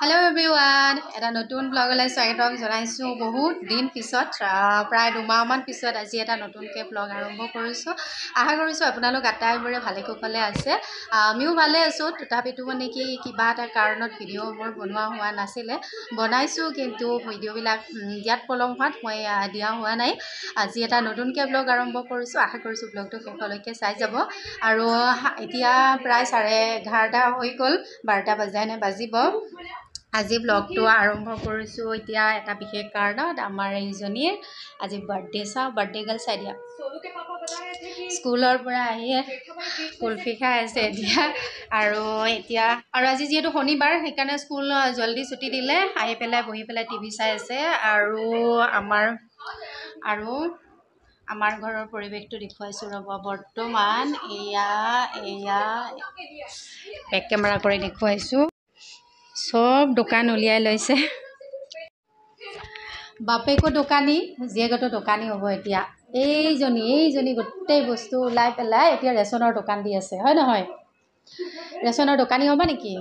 Hello everyone, এটা নতুন ব্লগলৈ স্বাগতম জনাইছো। বহুত দিন পিছত প্ৰায় 2 মাহমান পিছত আজি এটা নতুনকৈ ব্লগ আৰম্ভ কৰিছো। আশা কৰিছো আপোনালোক আটাইবোৰে ভালে কুশলে আছে। আমিও ভালে আছো। তথাপিতো মানে কি কিবা এটা কাৰণত ভিডিঅ'বোৰ বনোৱা হোৱা নাছিলে। বনাইছো কিন্তু ভিডিঅ'বিলাক দিয়াত পলম হোৱাত মই দিয়া হোৱা নাই। আজি এটা নতুনকৈ ব্লগ আৰম্ভ কৰিছো। আশা কৰিছো ব্লগটো শেষলৈকে চাই যাব। আৰু এতিয়া প্ৰায় 11:30 হৈ গ'ল, 12টা বাজিব। আজি ব্লগটো আৰম্ভ কৰিছোঁ। এতিয়া এটা বিশেষ কাৰণত আমাৰ এইজনীৰ আজি বাৰ্থডে। চাওঁ বাৰ্থডে গাৰ্ল চাই দিয়া। স্কুলৰ পৰা আহি কুলফি খাই আছে এতিয়া। আৰু আজি যিহেতু শনিবাৰ সেইকাৰণে স্কুল জল্দি ছুটি দিলে। আহি পেলাই বহি পেলাই টিভি চাই আছে। আমাৰ ঘৰৰ পৰিৱেশটো দেখুৱাইছোঁ ৰ'ব। বৰ্তমান এয়া বেক কেমেৰা কৰি দেখুৱাইছোঁ। চব দোকান উলিয়াই লৈছে। বাপেকো দোকানী, জীয়েকতো দোকানী হ'ব এতিয়া। এইজনী গোটেই বস্তু ওলাই পেলাই এতিয়া ৰেচনৰ দোকান দি আছে, হয় নহয়? ৰেচনৰ দোকানী হ'বা নেকি?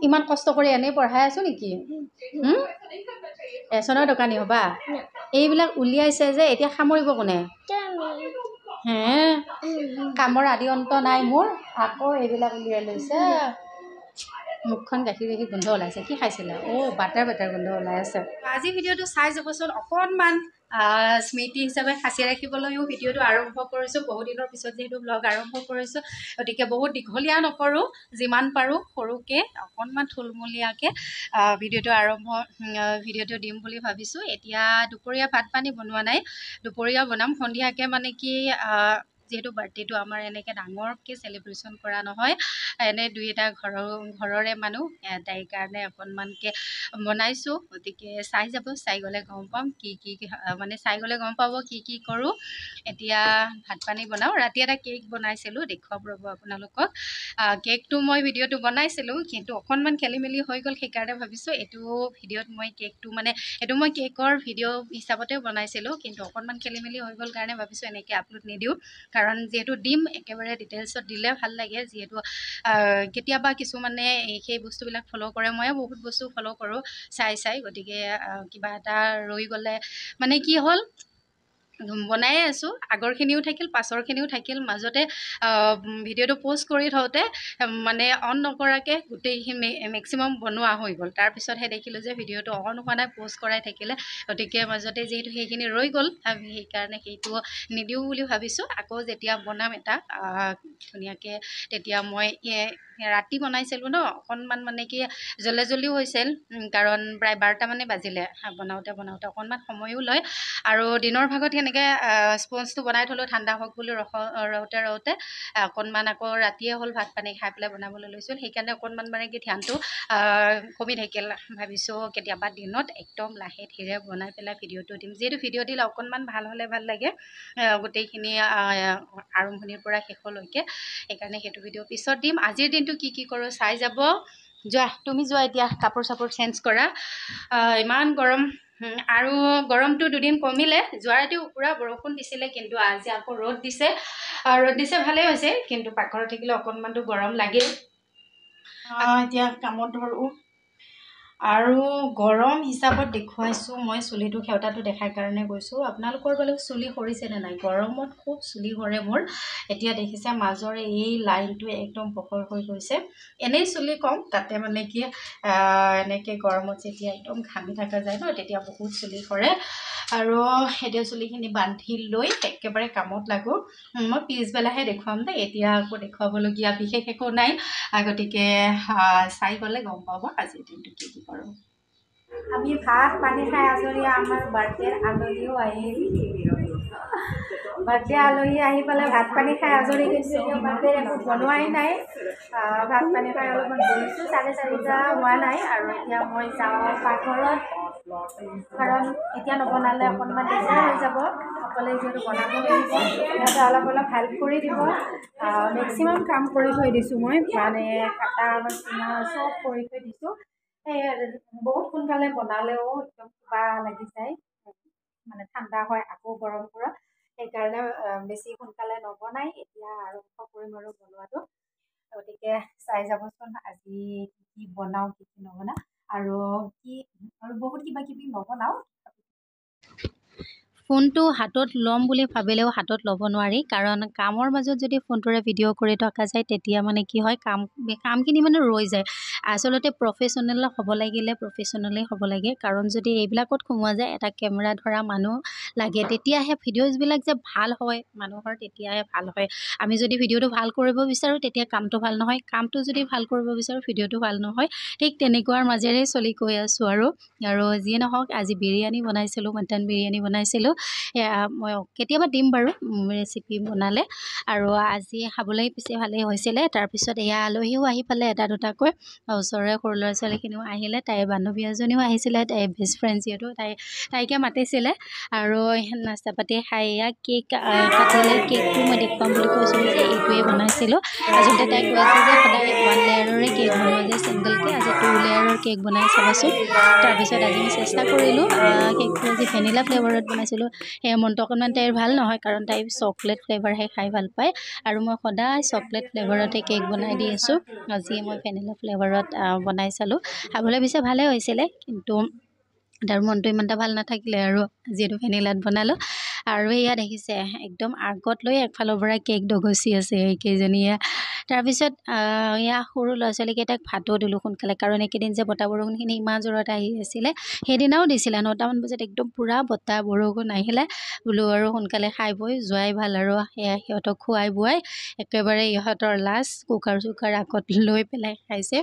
ইমান কষ্ট কৰি এনেই পঢ়াই আছো নেকি? ৰেচনৰ দোকানী হ'বা? এইবিলাক উলিয়াইছে যে এতিয়া সামৰিব কোনে? হে, কামৰ আদি অন্ত নাই মোৰ। আকৌ এইবিলাক উলিয়াই লৈছে। মুখখন গাখীৰ গোন্ধ ওলাইছে। কি খাইছিলে? বাটাৰ গোন্ধ ওলাই আছে। আজি ভিডিঅ'টো চাই যাবচোন। অকণমান স্মৃতি হিচাপে সাঁচি ৰাখিবলৈও ভিডিঅ'টো আৰম্ভ কৰিছোঁ। বহু দিনৰ পিছত যিহেতু ব্লগ আৰম্ভ কৰিছোঁ, গতিকে বহুত দীঘলীয়া নকৰোঁ। যিমান পাৰোঁ সৰুকৈ অকণমান থুলমূলীয়াকৈ ভিডিঅ'টো দিম বুলি ভাবিছোঁ। এতিয়া দুপৰীয়া ভাত পানী বনোৱা নাই। দুপৰীয়া বনাম সন্ধিয়াকৈ। মানে কি যিহেতু বাৰ্থডেটো আমাৰ এনেকৈ ডাঙৰকৈ চেলিব্ৰেশ্যন কৰা নহয়, এনে দুই এটা ঘৰৰে মানুহ, তাইৰ কাৰণে অকণমানকৈ বনাইছোঁ। গতিকে চাই যাব, চাই গ'লে গম পাম চাই গ'লে গম পাব কি কৰোঁ। এতিয়া ভাত পানী বনাওঁ। ৰাতি এটা কেক বনাইছিলোঁ, দেখুৱাব ৰ'ব আপোনালোকক। কেকটো মই ভিডিঅ'টো বনাইছিলোঁ, কিন্তু অকণমান খেলি মেলি হৈ গ'ল। সেইকাৰণে ভাবিছোঁ এইটো ভিডিঅ'ত মই এইটো মই কেকৰ ভিডিঅ' হিচাপতেও বনাইছিলোঁ, কিন্তু অকণমান খেলি মেলি হৈ গ'ল কাৰণে ভাবিছোঁ এনেকৈ আপলোড নিদিওঁ। কাৰণ যিহেতু দিম একেবাৰে ডিটেইলছত দিলে ভাল লাগে। যিহেতু কেতিয়াবা কিছুমানে সেই বস্তুবিলাক ফ'ল' কৰে, ময়ো বহুত বস্তু ফ'ল' কৰোঁ চাই। গতিকে কিবা এটা ৰৈ গ'লে মানে কি হ'ল, বনায়ে আছোঁ, আগৰখিনিও থাকিল পাছৰখিনিও থাকিল। মাজতে ভিডিঅ'টো প'ষ্ট কৰি থওঁতে মানে অন নকৰাকৈ গোটেইখিনি মেক্সিমাম বনোৱা হৈ গ'ল। তাৰপিছতহে দেখিলোঁ যে ভিডিঅ'টো অন হোৱা নাই, প'ষ্ট কৰাই থাকিলে। গতিকে মাজতে যিহেতু সেইখিনি ৰৈ গ'ল, সেইকাৰণে সেইটো নিদিওঁ বুলি ভাবিছোঁ। আকৌ যেতিয়া বনাম এটা ধুনীয়াকৈ, তেতিয়া মই ৰাতি বনাইছিলোঁ ন, অকণমান মানে কি জল্দিও হৈছিল। কাৰণ প্ৰায় 12টা মানে বাজিলে বনাওঁতে অকণমান সময়ো লয়। আৰু দিনৰ ভাগত সেনেকৈ স্পঞ্জটো বনাই থ'লোঁ ঠাণ্ডা হওক বুলি ৰওঁতে অকণমান আকৌ ৰাতিয়ে হ'ল। ভাত পানী খাই পেলাই বনাবলৈ লৈছোঁ। সেইকাৰণে অকণমান মানে কি ধ্যানটো কমি থাকিল। ভাবিছোঁ কেতিয়াবা দিনত একদম লাহে ধীৰে বনাই পেলাই ভিডিঅ'টো দিম। যিহেতু ভিডিঅ' দিলে অকণমান ভাল হ'লে ভাল লাগে, গোটেইখিনি আৰম্ভণিৰ পৰা শেষলৈকে। সেইকাৰণে সেইটো ভিডিঅ' পিছত দিম। আজিৰ দিনটো কি কৰোঁ চাই যাব। তুমি যোৱা এতিয়া, কাপোৰ চাপোৰ চেঞ্জ কৰা। ইমান গৰম। আৰু গৰমটো দুদিন কমিলে। যোৱা ৰাতিও পূৰা বৰষুণ দিছিলে, কিন্তু আজি আকৌ ৰ'দ দিছে। ভালেই হৈছে, কিন্তু পাকঘৰত থাকিলে অকণমানতো গৰম লাগেই। এতিয়া কামত ধৰোঁ। আৰু গৰম হিচাপত দেখুৱাইছোঁ মই চুলিটো সেউতাটো দেখাৰ কাৰণে গৈছোঁ। আপোনালোকৰ বোলে চুলি সৰিছেনে নাই? গৰমত খুব চুলি সৰে মোৰ। এতিয়া দেখিছে মাজৰে এই লাইনটো একদম বহল হৈ গৈছে। এনেই চুলি কম, তাতে মানে কি এনেকৈ গৰমত যেতিয়া একদম ঘামি থকা যায় ন, তেতিয়া বহুত চুলি সৰে। আৰু এতিয়া চুলিখিনি বান্ধি লৈ একেবাৰে কামত লাগোঁ। মই পিছবেলাহে দেখুৱাম দেই, এতিয়া আকৌ দেখুৱাবলগীয়া বিশেষ একো নাই। গতিকে চাই গ'লে গম পাব আজিৰ দিনটো কি কৰোঁ। আমি ভাত পানী খাই আজৰি। আমাৰ বাৰ্থডে আলহীও আহিল। বাৰ্থডে আলহী আহি পেলাই ভাত পানী খাই আজৰি হৈছোঁ। বাৰ্থডে একো বনোৱাই নাই। ভাত পানী খাই অলপমান বহিছোঁ। 4:30 হোৱা নাই। আৰু এতিয়া মই যাওঁ পাকঘৰত, কাৰণ এতিয়া নবনালে অকণমান দিগদাৰ হৈ যাব। অকলে যিহেতু বনাব লাগিব, সিহঁতে অলপ হেল্প কৰি দিব। মেক্সিমাম কাম কৰি থৈ দিছোঁ মই, মানে কাটা চিঙা চব কৰি থৈ দিছোঁ। বহুত সোনকালে বনালেও একদম কিবা লাগি যায়, মানে ঠাণ্ডা হয় আকৌ গৰম কৰা। সেইকাৰণে বেছি সোনকালে নবনাই। এতিয়া আৰম্ভ কৰিম আৰু বনোৱাটো। গতিকে চাই যাবচোন আজি কি বনাওঁ কি নবনাওঁ। আৰু কি আৰু বহুত কিবা কিবি নবনাওঁ। ফোনটো হাতত ল'ম বুলি ভাবিলেও হাতত ল'ব নোৱাৰি, কাৰণ কামৰ মাজত যদি ফোনটোৰে ভিডিঅ' কৰি থকা যায় তেতিয়া মানে কি হয়, কামখিনি মানে ৰৈ যায়। আচলতে প্ৰফেশ্যনেল হ'ব লাগিলে প্ৰফেশ্যনেলেই হ'ব লাগে, কাৰণ যদি এইবিলাকত সোমোৱা যায়, এটা কেমেৰা ধৰা মানুহ লাগে, তেতিয়াহে ভিডিঅ'জবিলাক যে ভাল হয় মানুহৰ, তেতিয়াহে ভাল হয়। আমি যদি ভিডিঅ'টো ভাল কৰিব বিচাৰোঁ তেতিয়া কামটো ভাল নহয়, কামটো যদি ভাল কৰিব বিচাৰোঁ ভিডিঅ'টো ভাল নহয়। ঠিক তেনেকুৱাৰ মাজেৰে চলি গৈ আছোঁ আৰু যিয়ে নহওক, আজি বিৰিয়ানী বনাইছিলোঁ, মটন বিৰিয়ানী বনাইছিলোঁ। মই কেতিয়াবা দিম বাৰু ৰেচিপি বনালে, আৰু আজি খাবলৈ পিছে ভালেই হৈছিলে। তাৰপিছত এয়া আলহীও আহি পালে এটা দুটাকৈ, ওচৰৰে সৰু ল'ৰা ছোৱালীখিনিও আহিলে, তাইৰ বান্ধৱী এজনীও আহিছিলে, তাইৰ বেষ্ট ফ্ৰেণ্ড যিহেতু তাইকে মাতিছিলে, আৰু নাস্তা পাতি খাই এয়া কেক কাটিলে। কেকটো মই দেখুৱাম বুলি কৈছিলোঁ যে এইটোৱে বনাইছিলোঁ। আচলতে তাই কৈ আছে যে সদায় 1 লেয়াৰৰে কেক বনোৱা যায় ছিংগলকৈ, আজি 2 লেয়াৰৰ কেক বনাই চাবাচোন। তাৰপিছত আজি মই চেষ্টা কৰিলোঁ, কেকটো আজি ভেনিলা ফ্লেভাৰত বনাইছিলোঁ। সেই মনটো অকণমান তাইৰ ভাল নহয়, কাৰণ তাই চকলেট ফ্লেভাৰহে খাই ভাল পায়, আৰু মই সদায় চকলেট ফ্লেভাৰতে কেক বনাই দি আছোঁ। আজি মই ভেনিলা ফ্লেভাৰত বনাই চালোঁ, খাবলৈ পিছে ভালে হৈছিলে, কিন্তু তাৰ মনটো ইমান এটা ভাল নাথাকিলে, আৰু যিহেতু ভেনিলাত বনালোঁ। আৰু এয়া দেখিছে, একদম আগত লৈ একফালৰ পৰা কেক দগচি আছে এইকেইজনীয়ে। তাৰপিছত এয়া সৰু ল'ৰা ছোৱালীকেইটাক ভাতো দিলোঁ সোনকালে, কাৰণ এইকেইদিন যে বতাহ বৰষুণখিনি ইমান জোৰত আহি আছিলে, সেইদিনাও দিছিলে 9টামান বজাত একদম পূৰা বতাহ বৰষুণ আহিলে। বোলো আৰু সোনকালে খাই বৈ যোৱাই ভাল, আৰু সেয়া সিহঁতক খুৱাই বুৱাই একেবাৰে ইহঁতৰ লাষ্ট কুকাৰ চুকাৰ আগত লৈ পেলাই খাইছে।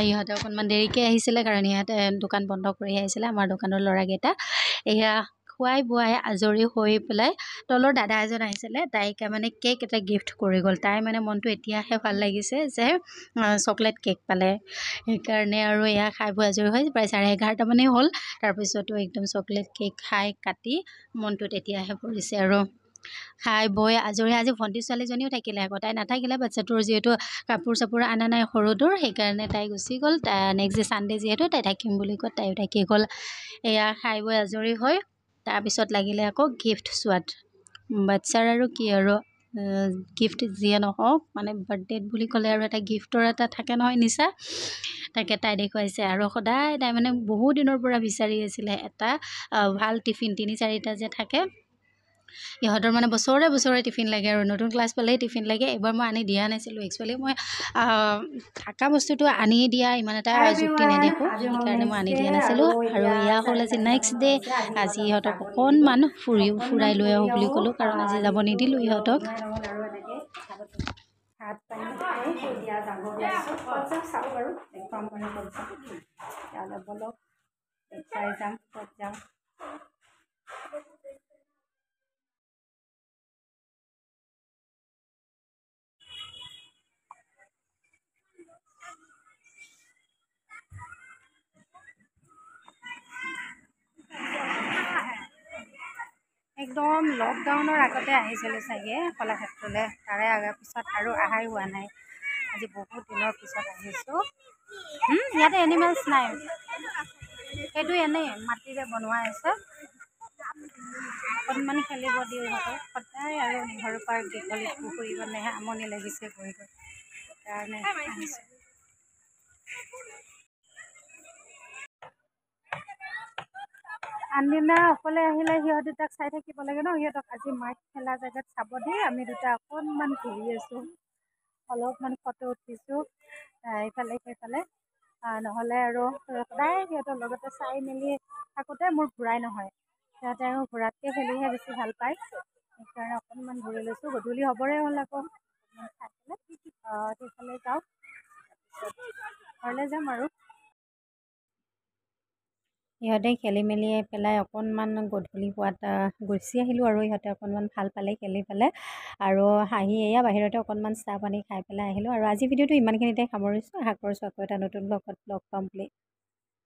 ইহঁতে অকণমান দেৰিকৈ আহিছিলে, কাৰণ ইহঁতে দোকান বন্ধ কৰি আহিছিলে, আমাৰ দোকানৰ ল'ৰাকেইটা। এয়া খুৱাই বুৱাই আজৰি হৈ পেলাই তলৰ দাদা এজন আহিছিলে, তাইকে মানে কেক এটা গিফ্ট কৰি গ'ল। তাইৰ মানে মনটো এতিয়াহে ভাল লাগিছে যে চকলেট কেক পালে, সেইকাৰণে আৰু এয়া খাই বৈ আজৰি হৈ প্ৰায় 11:30মানেই হ'ল। তাৰপিছতো একদম চকলেট কেক খাই কাটি মনটোত এতিয়াহে পৰিছে, আৰু খাই বৈ আজৰি। আজি ভণ্টি ছোৱালীজনীও থাকিলে, আকৌ তাই নাথাকিলে, বাচ্ছাটোৰ যিহেতু কাপোৰ চাপোৰ অনা নাই সৰুটোৰ, সেইকাৰণে তাই গুচি গ'ল। নেক্সট ডে ছানডে যিহেতু তাই থাকিম বুলি কয়, তাইও থাকি গ'ল। এয়া খাই বৈ আজৰি হৈ তাৰপিছত লাগিলে আকৌ গিফ্ট চোৱাত। বাচ্ছাৰ আৰু কি আৰু, গিফ্ট যিয়ে নহওক, মানে বাৰ্থডেত বুলি ক'লে আৰু এটা গিফ্টৰ এটা থাকে নহয় নিচা, তাকে তাই দেখুৱাইছে। আৰু সদায় তাই মানে বহু দিনৰ পৰা বিচাৰি আছিলে এটা ভাল টিফিন, 3-4টা যে থাকে, ইহঁতৰ মানে বছৰে বছৰে টিফিন লাগে, আৰু নতুন ক্লাছ পালেই টিফিন লাগে। এবাৰ মই আনি দিয়া নাছিলোঁ, একচুৱেলি মই থকা বস্তুটো আনি দিয়া ইমান এটা যুক্তি নেদেখোঁ, সেইকাৰণে মই আনি দিয়া নাছিলোঁ। আৰু এয়া হ'ল আজি নেক্সট ডে। আজি ইহঁতক অকণমান ফুৰাই লৈ আহোঁ বুলি ক'লোঁ, কাৰণ আজি যাব নিদিলোঁ ইহঁতক। ভাত পানী খাই এতিয়া যাব ওলাইছোঁ, ক'ত যাম চাওঁ বাৰু, দেখুৱাম মানে ক'ত যাম, তেতিয়াহ'লে ব'লক দেখুৱাই যাম ক'ত যাম। একদম লকডাউনৰ আগতে আহিছিলোঁ চাগে কলাক্ষেত্ৰলৈ, তাৰে আগৰ পিছত আৰু অহাই হোৱা নাই। আজি বহুত দিনৰ পিছত আহিছোঁ। ইয়াতে এনিমেলছ নাই, সেইটো এনেই মাটিৰে বনোৱা আছে, অকণমান খেলিব দিওঁ ইহঁতক। সদায় আৰু নেহৰু পাৰ্ক, দীঘলী পুখুৰী মানেহে আমনি লাগিছে গৈ গৈ, সেইকাৰণে আহিছোঁ। আনদিনা অকলে আহিলে সিহঁত দুটাক চাই থাকিব লাগে ন, সিহঁতক আজি মাক খেলা জেগাত চাব দি আমি দুটা অকণমান ঘূৰি আছোঁ, অলপমান ফটো উঠিছোঁ ইফালে সেইফালে। নহ'লে আৰু সদায় সিহঁতৰ লগতে চাই মেলি থাকোঁতে মোৰ ঘূৰাই নহয়, সিহঁতে আৰু ঘূৰাতকৈ খেলিহে বেছি ভাল পায়, সেইকাৰণে অকণমান ঘূৰি লৈছোঁ। গধূলি হ'বৰে হ'ল, আকৌ খাই পেলাই সেইফালে যাওঁ, তাৰপিছত ঘৰলৈ যাম আৰু। ইহঁতে খেলি মেলি পেলাই অকণমান গধূলি হোৱাত গুচি আহিলোঁ, আৰু ইহঁতে অকণমান ভাল পালে খেলি পেলাই, আৰু হাঁহি এয়া বাহিৰতে অকণমান চাহ পানী খাই পেলাই আহিলোঁ। আৰু আজি ভিডিঅ'টো ইমানখিনিতে সামৰিছোঁ, আশা কৰিছোঁ আকৌ এটা নতুন ব্লগত লগ পাম বুলি।